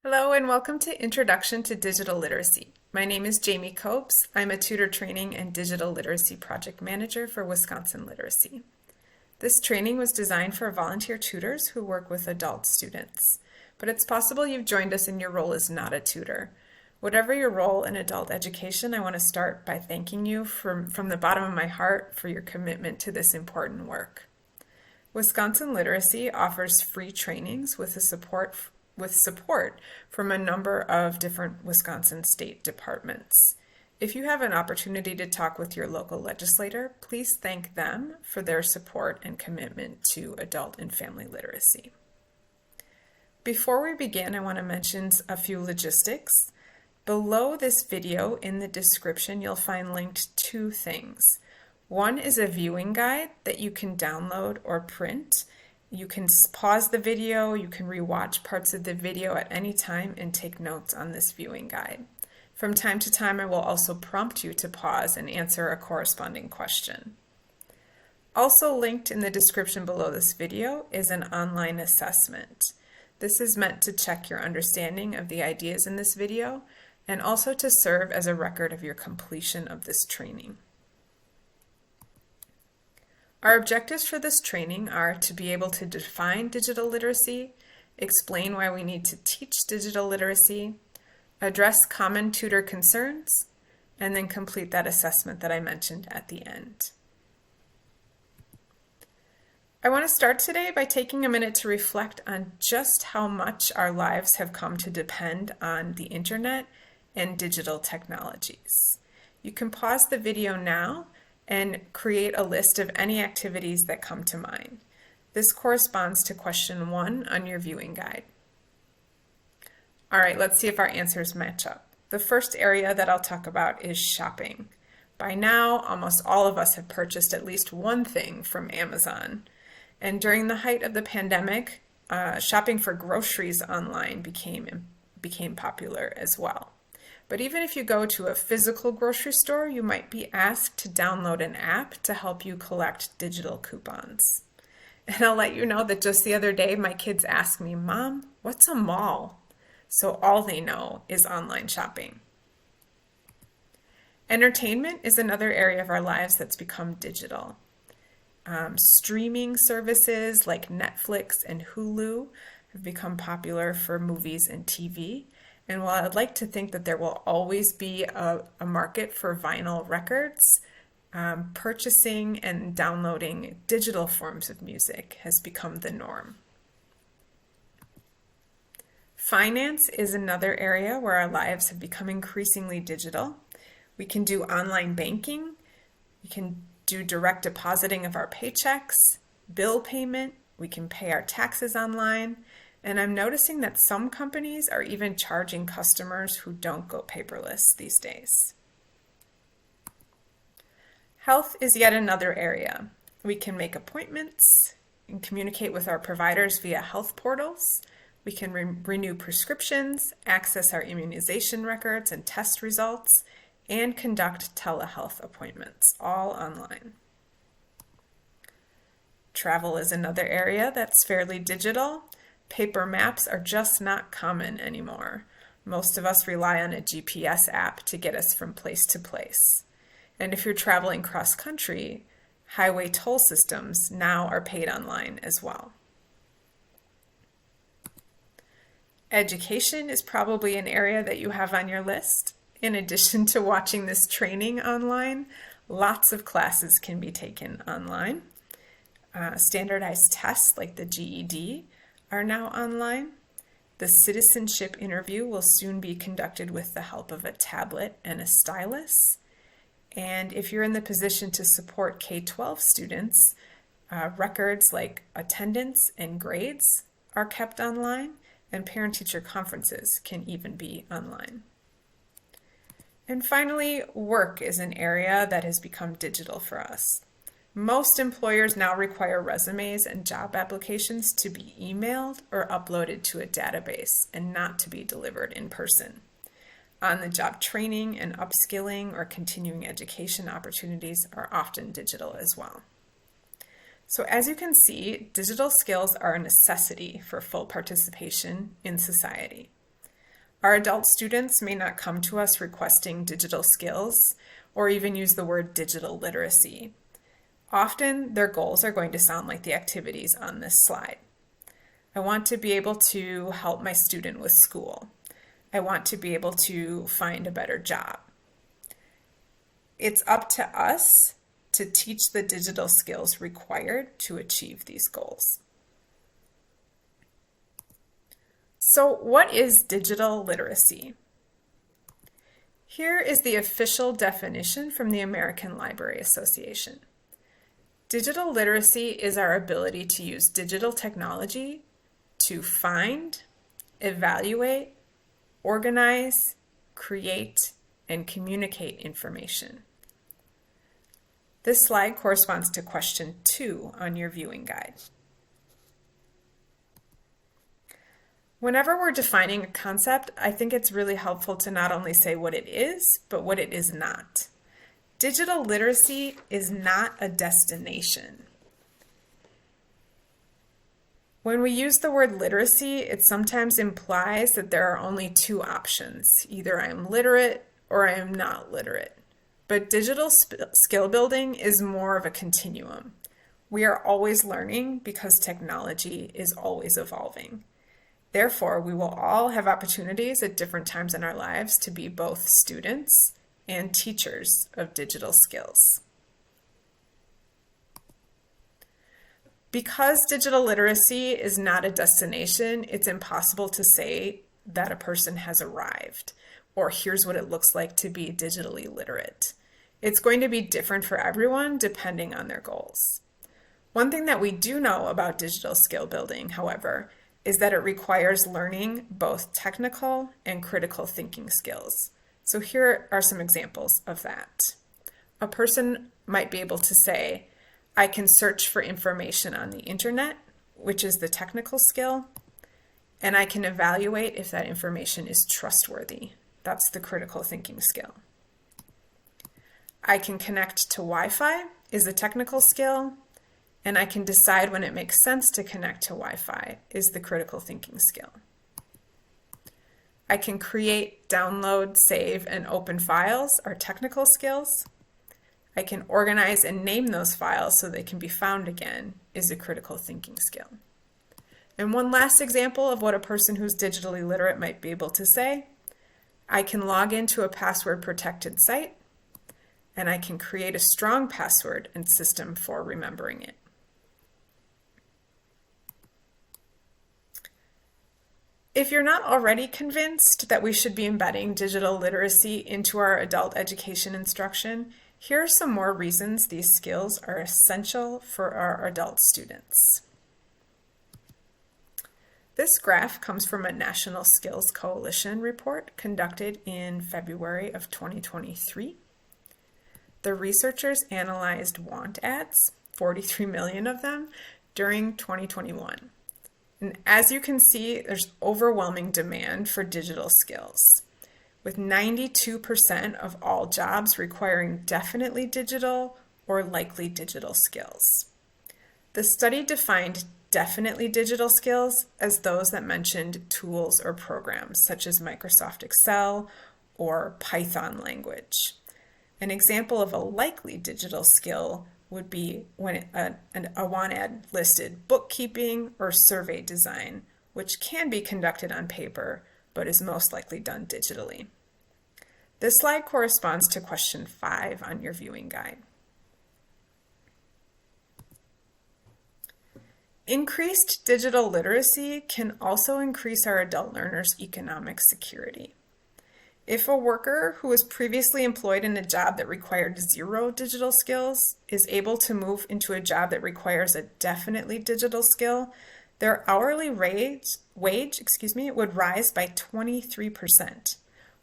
Hello and welcome to Introduction to Digital Literacy. My name is Jamie Copes. I'm a tutor training and digital literacy project manager for Wisconsin Literacy. This training was designed for volunteer tutors who work with adult students, but it's possible you've joined us in your role as not a tutor. Whatever your role in adult education, I want to start by thanking you from the bottom of my heart for your commitment to this important work. Wisconsin Literacy offers free trainings with support from a number of different Wisconsin state departments. If you have an opportunity to talk with your local legislator, please thank them for their support and commitment to adult and family literacy. Before we begin, I want to mention a few logistics. Below this video in the description, you'll find linked two things. One is a viewing guide that you can download or print. You can pause the video, you can rewatch parts of the video at any time and take notes on this viewing guide. From time to time, I will also prompt you to pause and answer a corresponding question. Also linked in the description below this video is an online assessment. This is meant to check your understanding of the ideas in this video and also to serve as a record of your completion of this training. Our objectives for this training are to be able to define digital literacy, explain why we need to teach digital literacy, address common tutor concerns, and then complete that assessment that I mentioned at the end. I want to start today by taking a minute to reflect on just how much our lives have come to depend on the internet and digital technologies. You can pause the video now and create a list of any activities that come to mind. This corresponds to question 1 on your viewing guide. All right, let's see if our answers match up. The first area that I'll talk about is shopping. By now, almost all of us have purchased at least one thing from Amazon. And during the height of the pandemic, shopping for groceries online became popular as well. But even if you go to a physical grocery store, you might be asked to download an app to help you collect digital coupons. And I'll let you know that just the other day, my kids asked me, "Mom, what's a mall?" So all they know is online shopping. Entertainment is another area of our lives that's become digital. Streaming services like Netflix and Hulu have become popular for movies and TV. And while I'd like to think that there will always be a market for vinyl records, purchasing and downloading digital forms of music has become the norm. Finance is another area where our lives have become increasingly digital. We can do online banking, we can do direct depositing of our paychecks, bill payment, we can pay our taxes online, and I'm noticing that some companies are even charging customers who don't go paperless these days. Health is yet another area. We can make appointments and communicate with our providers via health portals. We can renew prescriptions, access our immunization records and test results, and conduct telehealth appointments, all online. Travel is another area that's fairly digital. Paper maps are just not common anymore. Most of us rely on a GPS app to get us from place to place. And if you're traveling cross-country, highway toll systems now are paid online as well. Education is probably an area that you have on your list. In addition to watching this training online, lots of classes can be taken online. Standardized tests like the GED are now online. The citizenship interview will soon be conducted with the help of a tablet and a stylus. And if you're in the position to support K-12 students, records like attendance and grades are kept online, and parent-teacher conferences can even be online. And finally, work is an area that has become digital for us. Most employers now require resumes and job applications to be emailed or uploaded to a database and not to be delivered in person. On-the-job training and upskilling or continuing education opportunities are often digital as well. So as you can see, digital skills are a necessity for full participation in society. Our adult students may not come to us requesting digital skills or even use the word digital literacy. Often their goals are going to sound like the activities on this slide. I want to be able to help my student with school. I want to be able to find a better job. It's up to us to teach the digital skills required to achieve these goals. So what is digital literacy? Here is the official definition from the American Library Association. Digital literacy is our ability to use digital technology to find, evaluate, organize, create, and communicate information. This slide corresponds to question 2 on your viewing guide. Whenever we're defining a concept, I think it's really helpful to not only say what it is, but what it is not. Digital literacy is not a destination. When we use the word literacy, it sometimes implies that there are only 2 options. Either I am literate or I am not literate. But digital skill building is more of a continuum. We are always learning because technology is always evolving. Therefore, we will all have opportunities at different times in our lives to be both students and teachers of digital skills. Because digital literacy is not a destination, it's impossible to say that a person has arrived, or here's what it looks like to be digitally literate. It's going to be different for everyone depending on their goals. One thing that we do know about digital skill building, however, is that it requires learning both technical and critical thinking skills. So here are some examples of that. A person might be able to say, I can search for information on the internet, which is the technical skill, and I can evaluate if that information is trustworthy. That's the critical thinking skill. I can connect to Wi-Fi is a technical skill, and I can decide when it makes sense to connect to Wi-Fi is the critical thinking skill. I can create, download, save, and open files are technical skills. I can organize and name those files so they can be found again is a critical thinking skill. And one last example of what a person who's digitally literate might be able to say, I can log into a password protected site, and I can create a strong password and system for remembering it. If you're not already convinced that we should be embedding digital literacy into our adult education instruction, here are some more reasons these skills are essential for our adult students. This graph comes from a National Skills Coalition report conducted in February of 2023. The researchers analyzed want ads, 43 million of them, during 2021. And as you can see, there's overwhelming demand for digital skills, with 92% of all jobs requiring definitely digital or likely digital skills. The study defined definitely digital skills as those that mentioned tools or programs such as Microsoft Excel or Python language. An example of a likely digital skill would be when a want ad listed bookkeeping or survey design, which can be conducted on paper, but is most likely done digitally. This slide corresponds to question 5 on your viewing guide. Increased digital literacy can also increase our adult learners' economic security. If a worker who was previously employed in a job that required 0 digital skills is able to move into a job that requires a definitely digital skill, their hourly wage would rise by 23%,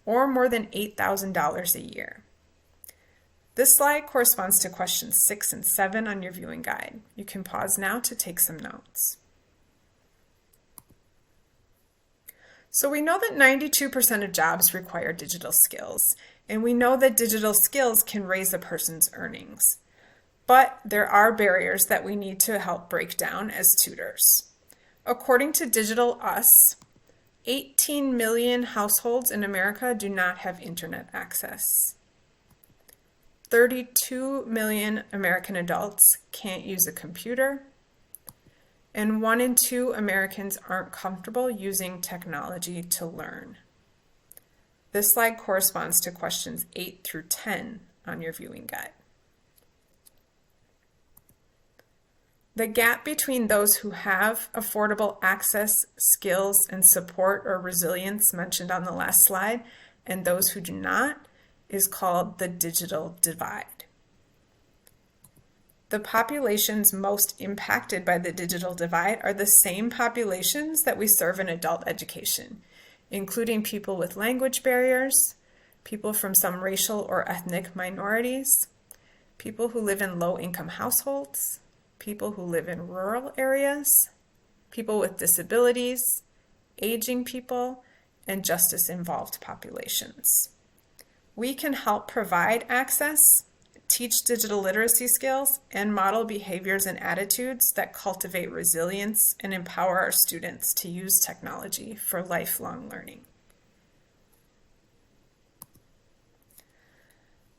or more than $8,000 a year. This slide corresponds to questions 6 and 7 on your viewing guide. You can pause now to take some notes. So we know that 92% of jobs require digital skills, and we know that digital skills can raise a person's earnings. But there are barriers that we need to help break down as tutors. According to Digital Us, 18 million households in America do not have internet access. 32 million American adults can't use a computer. And 1 in 2 Americans aren't comfortable using technology to learn. This slide corresponds to questions 8 through 10 on your viewing guide. The gap between those who have affordable access, skills, and support or resilience mentioned on the last slide and those who do not is called the digital divide. The populations most impacted by the digital divide are the same populations that we serve in adult education, including people with language barriers, people from some racial or ethnic minorities, people who live in low-income households, people who live in rural areas, people with disabilities, aging people, and justice-involved populations. We can help provide access, teach digital literacy skills, and model behaviors and attitudes that cultivate resilience and empower our students to use technology for lifelong learning.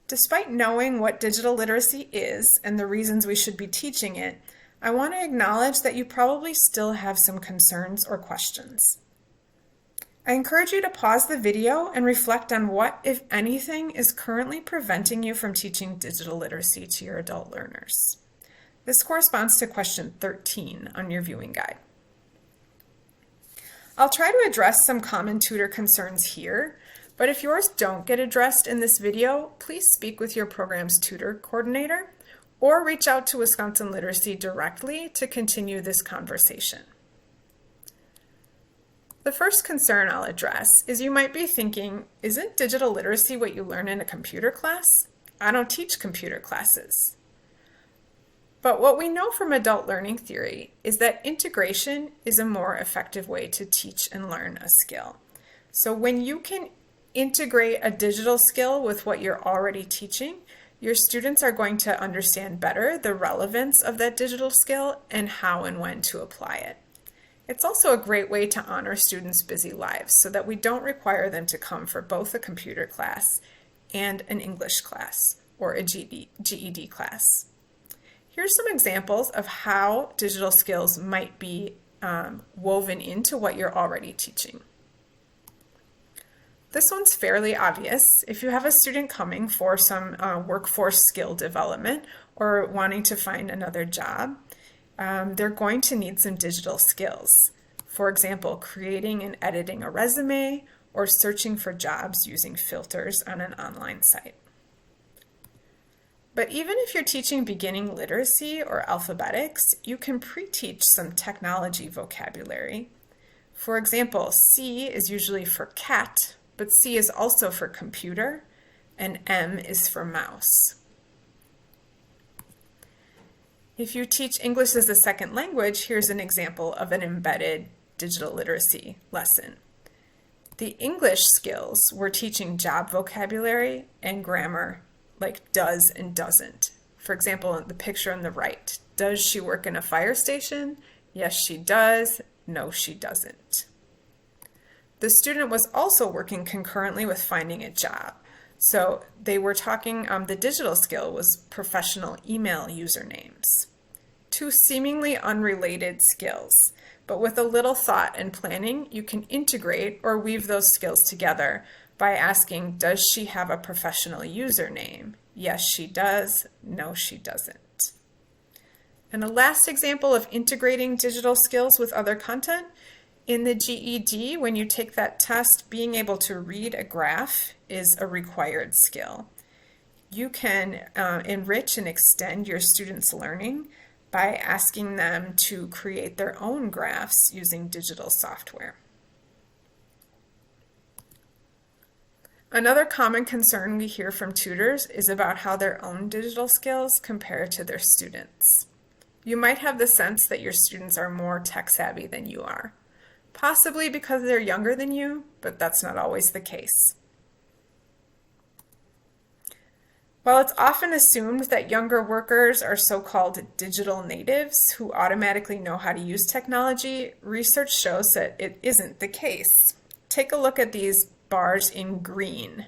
Despite knowing what digital literacy is and the reasons we should be teaching it, I want to acknowledge that you probably still have some concerns or questions. I encourage you to pause the video and reflect on what, if anything, is currently preventing you from teaching digital literacy to your adult learners. This corresponds to question 13 on your viewing guide. I'll try to address some common tutor concerns here, but if yours don't get addressed in this video, please speak with your program's tutor coordinator or reach out to Wisconsin Literacy directly to continue this conversation. The first concern I'll address is you might be thinking, isn't digital literacy what you learn in a computer class? I don't teach computer classes. But what we know from adult learning theory is that integration is a more effective way to teach and learn a skill. So when you can integrate a digital skill with what you're already teaching, your students are going to understand better the relevance of that digital skill and how and when to apply it. It's also a great way to honor students' busy lives so that we don't require them to come for both a computer class and an English class or a GED class. Here's some examples of how digital skills might be woven into what you're already teaching. This one's fairly obvious. If you have a student coming for some workforce skill development or wanting to find another job, they're going to need some digital skills. For example, creating and editing a resume or searching for jobs using filters on an online site. But even if you're teaching beginning literacy or alphabetics, you can pre-teach some technology vocabulary. For example, C is usually for cat, but C is also for computer, and M is for mouse. If you teach English as a second language, here's an example of an embedded digital literacy lesson. The English skills, we're teaching job vocabulary and grammar like does and doesn't. For example, in the picture on the right, does she work in a fire station? Yes, she does. No, she doesn't. The student was also working concurrently with finding a job. So they were talking, the digital skill was professional email usernames. Two seemingly unrelated skills, but with a little thought and planning, you can integrate or weave those skills together by asking, does she have a professional username? Yes, she does. No, she doesn't. And a last example of integrating digital skills with other content, in the GED, when you take that test, being able to read a graph is a required skill. You can enrich and extend your students' learning by asking them to create their own graphs using digital software. Another common concern we hear from tutors is about how their own digital skills compare to their students. You might have the sense that your students are more tech savvy than you are. Possibly because they're younger than you, but that's not always the case. While it's often assumed that younger workers are so-called digital natives who automatically know how to use technology, research shows that it isn't the case. Take a look at these bars in green.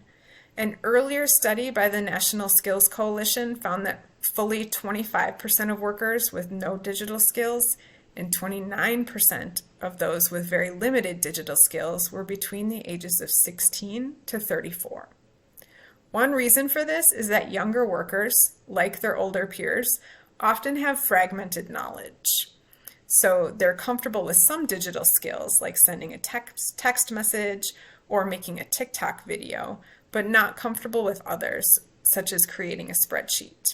An earlier study by the National Skills Coalition found that fully 25% of workers with no digital skills and 29% of those with very limited digital skills were between the ages of 16 to 34. One reason for this is that younger workers, like their older peers, often have fragmented knowledge. So they're comfortable with some digital skills, like sending a text message or making a TikTok video, but not comfortable with others, such as creating a spreadsheet.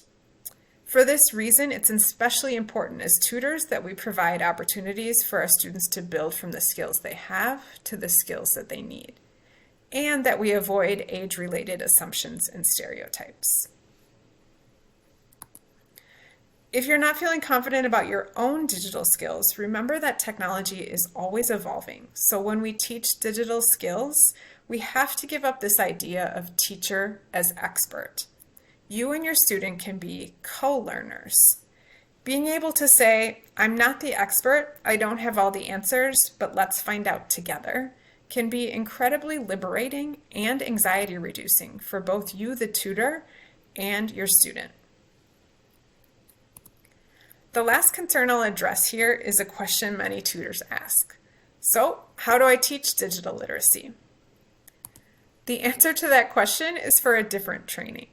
For this reason, it's especially important as tutors that we provide opportunities for our students to build from the skills they have to the skills that they need, and that we avoid age-related assumptions and stereotypes. If you're not feeling confident about your own digital skills, remember that technology is always evolving. So when we teach digital skills, we have to give up this idea of teacher as expert. You and your student can be co-learners. Being able to say, I'm not the expert, I don't have all the answers, but let's find out together, can be incredibly liberating and anxiety reducing for both you, the tutor, and your student. The last concern I'll address here is a question many tutors ask. So, how do I teach digital literacy? The answer to that question is for a different training.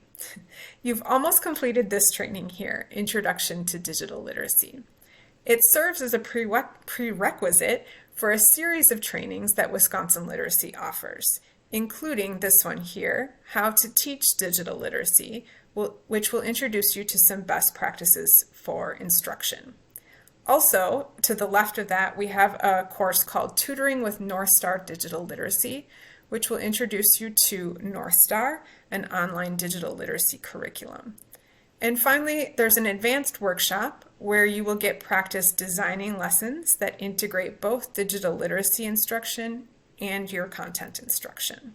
You've almost completed this training here, Introduction to Digital Literacy. It serves as a prerequisite for a series of trainings that Wisconsin Literacy offers, including this one here, How to Teach Digital Literacy, which will introduce you to some best practices for instruction. Also, to the left of that, we have a course called Tutoring with North Star Digital Literacy, which will introduce you to North Star, an online digital literacy curriculum. And finally, there's an advanced workshop where you will get practice designing lessons that integrate both digital literacy instruction and your content instruction.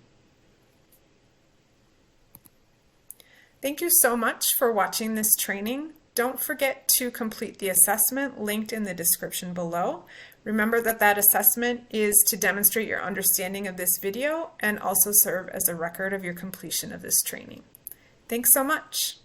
Thank you so much for watching this training. Don't forget to complete the assessment linked in the description below. Remember that that assessment is to demonstrate your understanding of this video and also serve as a record of your completion of this training. Thanks so much.